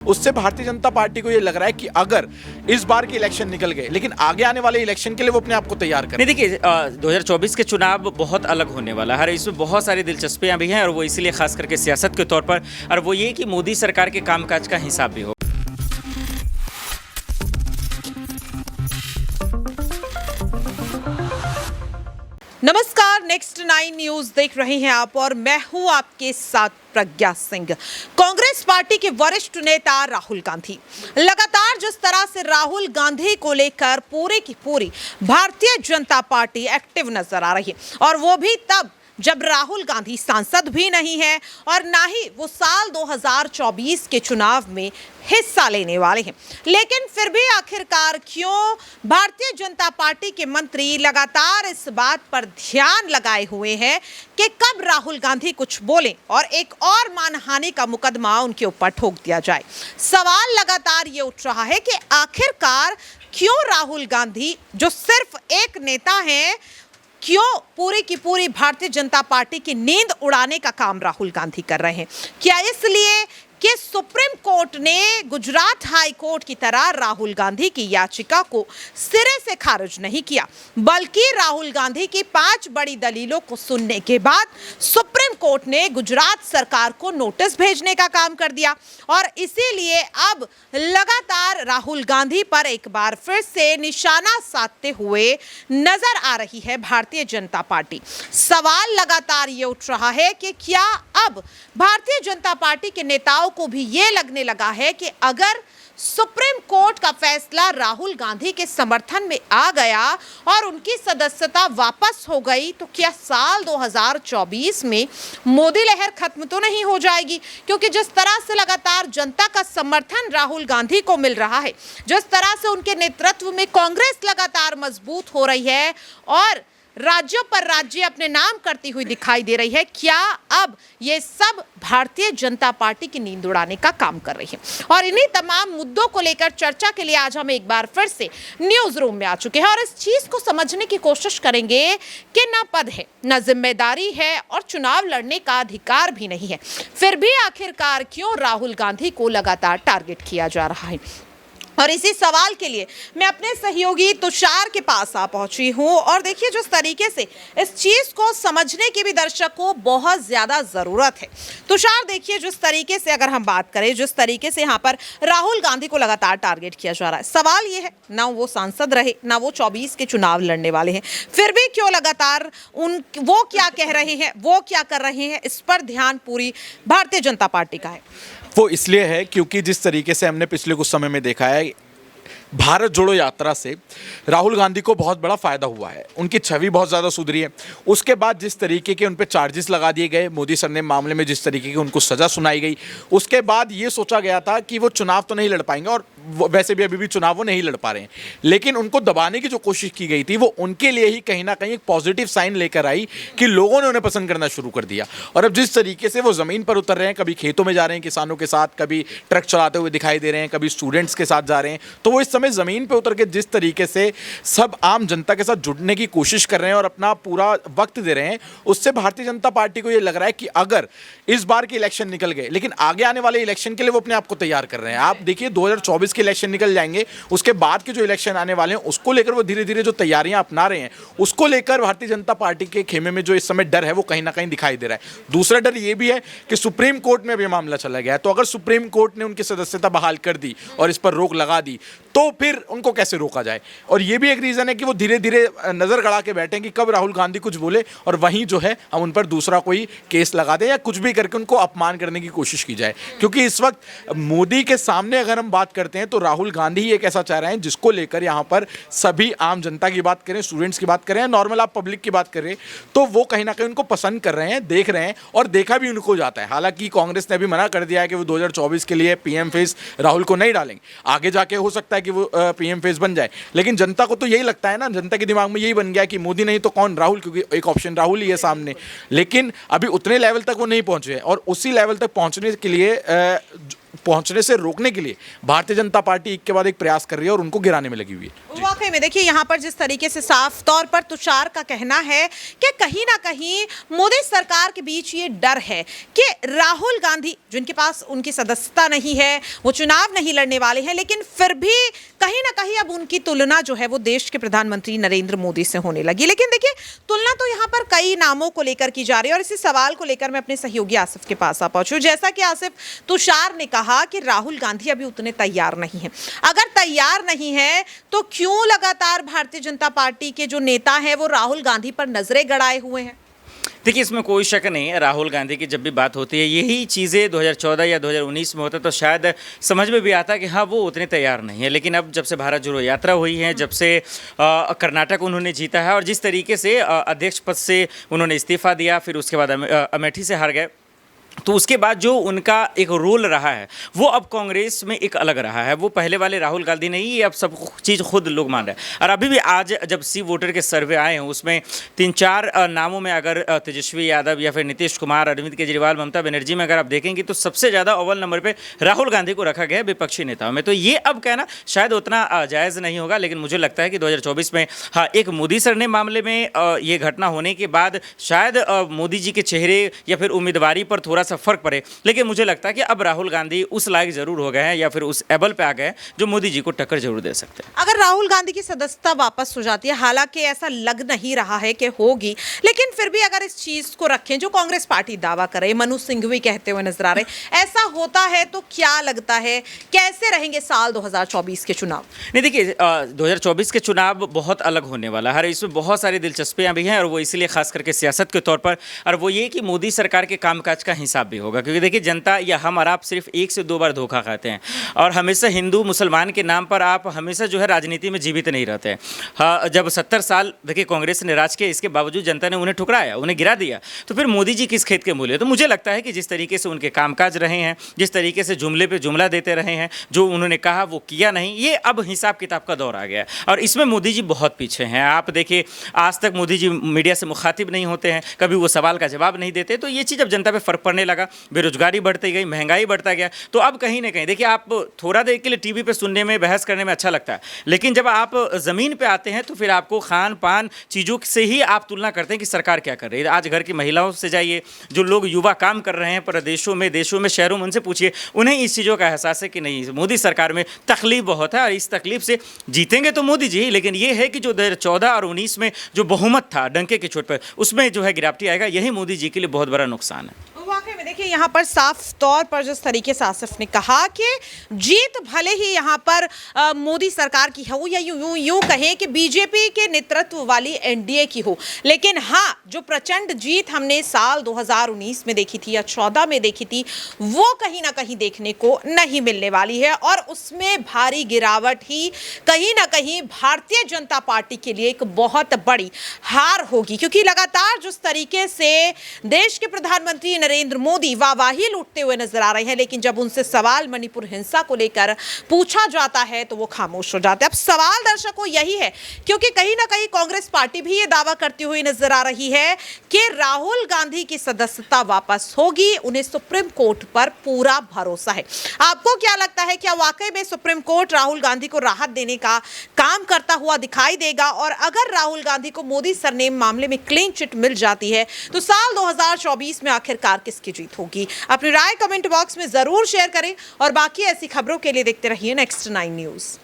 उससे भारतीय जनता पार्टी को ये लग रहा है कि अगर इस बार के इलेक्शन निकल गए, लेकिन आगे आने वाले इलेक्शन के लिए वो अपने आप को तैयार करें। नहीं, देखिए 2024 के चुनाव बहुत अलग होने वाला है। इसमें बहुत सारी दिलचस्पियां भी हैं और वो इसीलिए खास करके सियासत के तौर पर, और वो ये कि मोदी सरकार के कामकाज का हिसाब भी हो। नमस्कार, नेक्स्ट 9 न्यूज देख रहे हैं आप और मैं हूं आपके साथ प्रज्ञा सिंह। कांग्रेस पार्टी के वरिष्ठ नेता राहुल गांधी लगातार जिस तरह से राहुल गांधी को लेकर पूरी की पूरी भारतीय जनता पार्टी एक्टिव नजर आ रही है, और वो भी तब जब राहुल गांधी सांसद भी नहीं है और ना ही वो साल 2024 के चुनाव में हिस्सा लेने वाले हैं। लेकिन फिर भी आखिरकार क्यों भारतीय जनता पार्टी के मंत्री लगातार इस बात पर ध्यान लगाए हुए हैं कि कब राहुल गांधी कुछ बोलें और एक और मानहानि का मुकदमा उनके ऊपर ठोक दिया जाए। सवाल लगातार ये उठ रहा है कि आखिरकार क्यों राहुल गांधी, जो सिर्फ एक नेता हैं, क्यों पूरी की पूरी भारतीय जनता पार्टी की नींद उड़ाने का काम राहुल गांधी कर रहे हैं? क्या इसलिए कि सुप्रीम कोर्ट ने गुजरात हाई कोर्ट की तरह राहुल गांधी की याचिका को सिरे से खारिज नहीं किया, बल्कि राहुल गांधी की 5 बड़ी दलीलों को सुनने के बाद सुप्रीम कोर्ट ने गुजरात सरकार को नोटिस भेजने का काम कर दिया। और इसीलिए अब लगातार राहुल गांधी पर एक बार फिर से निशाना साधते हुए नजर आ रही है भारतीय जनता पार्टी। सवाल लगातार ये उठ रहा है कि क्या अब भारतीय जनता पार्टी के नेताओं को भी ये लगने लगा है कि अगर सुप्रीम कोर्ट का फैसला राहुल गांधी के समर्थन में आ गया और उनकी सदस्यता वापस हो गई, तो क्या साल 2024 में मोदी लहर खत्म तो नहीं हो जाएगी? क्योंकि जिस तरह से लगातार जनता का समर्थन राहुल गांधी को मिल रहा है, जिस तरह से उनके नेतृत्व में कांग्रेस लगातार मजबूत हो रही है और राज्यों पर राज्य अपने नाम करती हुई दिखाई दे रही है, क्या अब ये सब भारतीय जनता पार्टी की नींद उड़ाने का काम कर रही है? और इन्हीं तमाम मुद्दों को लेकर चर्चा के लिए आज हम एक बार फिर से न्यूज रूम में आ चुके हैं और इस चीज को समझने की कोशिश करेंगे कि ना पद है, ना जिम्मेदारी है और चुनाव लड़ने का अधिकार भी नहीं है, फिर भी आखिरकार क्यों राहुल गांधी को लगातार टारगेट किया जा रहा है? और इसी सवाल के लिए मैं अपने सहयोगी तुषार के पास आ पहुंची हूं। और देखिए, जिस तरीके से इस चीज को समझने की भी दर्शक को बहुत ज्यादा जरूरत है। तुषार, देखिए, जिस तरीके से अगर हम बात करें, जिस तरीके से यहाँ पर राहुल गांधी को लगातार टारगेट किया जा रहा है, सवाल ये है, ना वो सांसद रहे, ना वो 24 के चुनाव लड़ने वाले हैं, फिर भी क्यों लगातार वो क्या कह रहे हैं, वो क्या कर रहे हैं, इस पर ध्यान पूरी भारतीय जनता पार्टी का है। वो इसलिए है क्योंकि जिस तरीके से हमने पिछले कुछ समय में देखा है, भारत जोड़ो यात्रा से राहुल गांधी को बहुत बड़ा फायदा हुआ है, उनकी छवि बहुत ज़्यादा सुधरी है। उसके बाद जिस तरीके के उन पे चार्जेस लगा दिए गए, मोदी सर ने मामले में जिस तरीके की उनको सज़ा सुनाई गई, उसके बाद ये सोचा गया था कि वो चुनाव तो नहीं लड़ पाएंगे, और वैसे भी अभी भी चुनाव वो नहीं लड़ पा रहे हैं, लेकिन उनको दबाने की जो कोशिश की गई थी वो उनके लिए ही कहीं ना कहीं एक पॉजिटिव साइन लेकर आई कि लोगों ने उन्हें पसंद करना शुरू कर दिया। और अब जिस तरीके से वो ज़मीन पर उतर रहे हैं, कभी खेतों में जा रहे हैं किसानों के साथ, कभी ट्रक चलाते हुए दिखाई दे रहे हैं, कभी स्टूडेंट्स के साथ जा रहे हैं, तो वो इस समय ज़मीन पर उतर के जिस तरीके से सब आम जनता के साथ जुड़ने की कोशिश कर रहे हैं और अपना पूरा वक्त दे रहे हैं, उससे भारतीय जनता पार्टी को ये लग रहा है कि अगर इस बार के इलेक्शन निकल गए, लेकिन आगे आने वाले इलेक्शन के लिए वो अपने आप को तैयार कर रहे हैं। आप देखिए, 2024 के इलेक्शन निकल जाएंगे, उसके बाद के जो इलेक्शन आने वाले हैं उसको लेकर वो धीरे धीरे जो तैयारियां अपना रहे हैं, उसको लेकर भारतीय जनता पार्टी के खेमे में जो इस समय डर है वो कहीं ना कहीं दिखाई दे रहा है। दूसरा डर ये भी है कि सुप्रीम कोर्ट में भी मामला चला गया है, तो अगर सुप्रीम कोर्ट ने उनकी सदस्यता बहाल कर दी और इस पर रोक लगा दी, तो फिर उनको कैसे रोका जाए? और ये भी एक रीज़न है कि वो धीरे धीरे नज़र गड़ा के बैठे कि कब राहुल गांधी कुछ बोले और वहीं जो है हम उन पर दूसरा कोई केस लगा दें या कुछ भी करके उनको अपमान करने की कोशिश की जाए। क्योंकि इस वक्त मोदी के सामने अगर हम बात करते हैं तो राहुल गांधी ही एक ऐसा चाह रहे हैं जिसको लेकर यहाँ पर सभी आम जनता की बात करें, स्टूडेंट्स की बात करें, नॉर्मल आप पब्लिक की बात करें, तो वो कहीं ना कहीं उनको पसंद कर रहे हैं, देख रहे हैं और देखा भी उनको जाता है। हालांकि कांग्रेस ने अभी मना कर दिया है कि वो 2024 के लिए पीएम फेस राहुल को नहीं डालेंगे, आगे जाके हो सकता है कि वो पीएम फेस बन जाए, लेकिन जनता को तो यही लगता है ना, जनता के दिमाग में यही बन गया कि मोदी नहीं तो कौन, राहुल, क्योंकि एक ऑप्शन राहुल ही है सामने। लेकिन अभी उतने लेवल तक वो नहीं पहुंचे हैं और उसी लेवल तक पहुंचने के लिए पहुंचने से रोकने के लिए भारतीय जनता पार्टी एक के बाद एक प्रयास कर रही है और उनको गिराने में लगी हुई है। वाकई में देखिए यहाँ पर जिस तरीके से साफ तौर पर तुषार का कहना है कि कहीं ना कहीं मोदी सरकार के बीच ये डर है कि राहुल गांधी जिनके पास उनकी सदस्यता नहीं है, वो चुनाव नहीं लड़ने वाले हैं, लेकिन फिर भी कहीं ना कहीं अब उनकी तुलना जो है वो देश के प्रधानमंत्री नरेंद्र मोदी से होने लगी। लेकिन देखिए तुलना तो यहाँ पर कई नामों को लेकर की जा रही है और इसी सवाल को लेकर मैं अपने सहयोगी आसिफ के पास आ पहुंची हूं। जैसा कि आसिफ, तुषार ने कहा कि राहुल गांधी अभी उतने तैयार नहीं है। अगर तैयार नहीं है तो क्यों लगातार भारतीय जनता पार्टी के जो नेता हैं वो राहुल गांधी पर नजरें गड़ाए हुए हैं? देखिए, इसमें कोई शक नहीं है, राहुल गांधी की जब भी बात होती है यही चीज़ें 2014 या 2019 में होता तो शायद समझ में भी आता कि हाँ वो उतने तैयार नहीं है। लेकिन अब जब से भारत जोड़ो यात्रा हुई है, जब से कर्नाटक उन्होंने जीता है और जिस तरीके से अध्यक्ष पद से उन्होंने इस्तीफा दिया, फिर उसके बाद अमेठी से हार गए, तो उसके बाद जो उनका एक रोल रहा है वो अब कांग्रेस में एक अलग रहा है। वो पहले वाले राहुल गांधी नहीं, ये अब सब चीज़ खुद लोग मान रहे हैं। और अभी भी आज जब सी वोटर के सर्वे आए हैं उसमें 3-4 नामों में अगर तेजस्वी यादव या फिर नीतीश कुमार, अरविंद केजरीवाल, ममता बनर्जी में अगर आप देखेंगे तो सबसे ज़्यादा अव्वल नंबर पर राहुल गांधी को रखा गया है विपक्षी नेताओं में। तो ये अब कहना शायद उतना जायज़ नहीं होगा, लेकिन मुझे लगता है कि 2024 में हाँ एक मोदी सर ने मामले में ये घटना होने के बाद शायद मोदी जी के चेहरे या फिर उम्मीदवारी पर थोड़ा सा फर्क पड़े। लेकिन मुझे लगता है कि अब राहुल गांधी उस लायक जरूर हो गए हैं या फिर उस एबल पे आ गए हैं जो मोदी जी को टक्कर जरूर दे सकते हैं। अगर राहुल गांधी की सदस्यता वापस हो जाती है, हालांकि ऐसा लग नहीं रहा है कि होगी, लेकिन फिर भी अगर इस चीज को रखें जो कांग्रेस पार्टी दावा कर रही है, मनु सिंघवी कहते हुए नजर आ रहे, ऐसा होता है तो क्या लगता है कैसे रहेंगे साल 2024 के चुनाव? नहीं देखिए, 2024 के चुनाव बहुत अलग होने वाला है, इसमें बहुत सारी दिलचस्पियां भी हैं और वो इसलिए खास करके सियासत के तौर पर, और वो ये कि मोदी सरकार के कामकाज का हिसाब भी होगा। क्योंकि देखिए जनता या हम और आप सिर्फ 1 से 2 बार धोखा खाते हैं और हमेशा हिंदू मुसलमान के नाम पर आप हमेशा जो है राजनीति में जीवित नहीं रहते हैं। हाँ, जब 70 साल देखिए कांग्रेस ने राज किया, इसके बावजूद जनता ने उन्हें ठुकराया, उन्हें गिरा दिया, तो फिर मोदी जी किस खेत के मूल्य? तो मुझे लगता है कि जिस तरीके से उनके कामकाज रहे हैं, जिस तरीके से जुमले पे जुमला देते रहे हैं, जो उन्होंने कहा वो किया नहीं, ये अब हिसाब किताब का दौर आ गया है और इसमें मोदी जी बहुत पीछे हैं। आप देखिए आज तक मोदी जी मीडिया से मुखातिब नहीं होते हैं, कभी वो सवाल का जवाब नहीं देते, तो ये चीज़ अब जनता पे फर्क पड़ने लगा। बेरोजगारी बढ़ती गई, महंगाई बढ़ता गया, तो अब कहीं ना कहीं देखिए आप थोड़ा देर के लिए टीवी पे सुनने में, बहस करने में अच्छा लगता है, लेकिन जब आप ज़मीन पे आते हैं तो फिर आपको खान पान चीज़ों से ही आप तुलना करते हैं कि सरकार क्या कर रही है। आज घर की महिलाओं से जाइए, जो लोग युवा काम कर रहे हैं प्रदेशों में, देशों में, शहरों में, उनसे पूछिए, उन्हें इस चीज़ों का एहसास है कि नहीं मोदी सरकार में तकलीफ बहुत है और इस तकलीफ से जीतेंगे तो मोदी जी, लेकिन ये है कि जो 2014 और 19 में जो बहुमत था डंके की चोट पर, उसमें जो है गिरावटी आएगा, यही मोदी जी के लिए बहुत बड़ा नुकसान है। वाकई में देखिए यहाँ पर साफ तौर पर जिस तरीके से आसिफ ने कहा कि जीत भले ही यहाँ पर मोदी सरकार की हो या यूं कहें कि बीजेपी के नेतृत्व वाली एनडीए की हो, लेकिन हाँ जो प्रचंड जीत हमने साल 2019 में देखी थी या 14 में देखी थी, वो कहीं ना कहीं देखने को नहीं मिलने वाली है और उसमें भारी गिरावट ही कहीं ना कहीं भारतीय जनता पार्टी के लिए एक बहुत बड़ी हार होगी। क्योंकि लगातार जिस तरीके से देश के प्रधानमंत्री नरेंद्र मोदी वाहवाही लूटते हुए नजर आ रहे हैं, लेकिन जब उनसे सवाल मणिपुर हिंसा को लेकर पूछा जाता है तो वो खामोश हो जाते हैं। अब सवाल दर्शकों यही है, क्योंकि कहीं ना कहीं कांग्रेस पार्टी भी ये दावा करती हुई नजर आ रही है कि राहुल गांधी की सदस्यता वापस होगी, उन्हें सुप्रीम कोर्ट पर पूरा भरोसा है। आपको क्या लगता है, क्या वाकई में सुप्रीम कोर्ट राहुल गांधी को राहत देने का काम करता हुआ दिखाई देगा? और अगर राहुल गांधी को मोदी सरनेम मामले में क्लीन चिट मिल जाती है तो साल 2024 में आखिरकार किसकी जीत होगी? अपनी राय कमेंट बॉक्स में जरूर शेयर करें और बाकी ऐसी खबरों के लिए देखते रहिए नेक्स्ट 9 न्यूज़।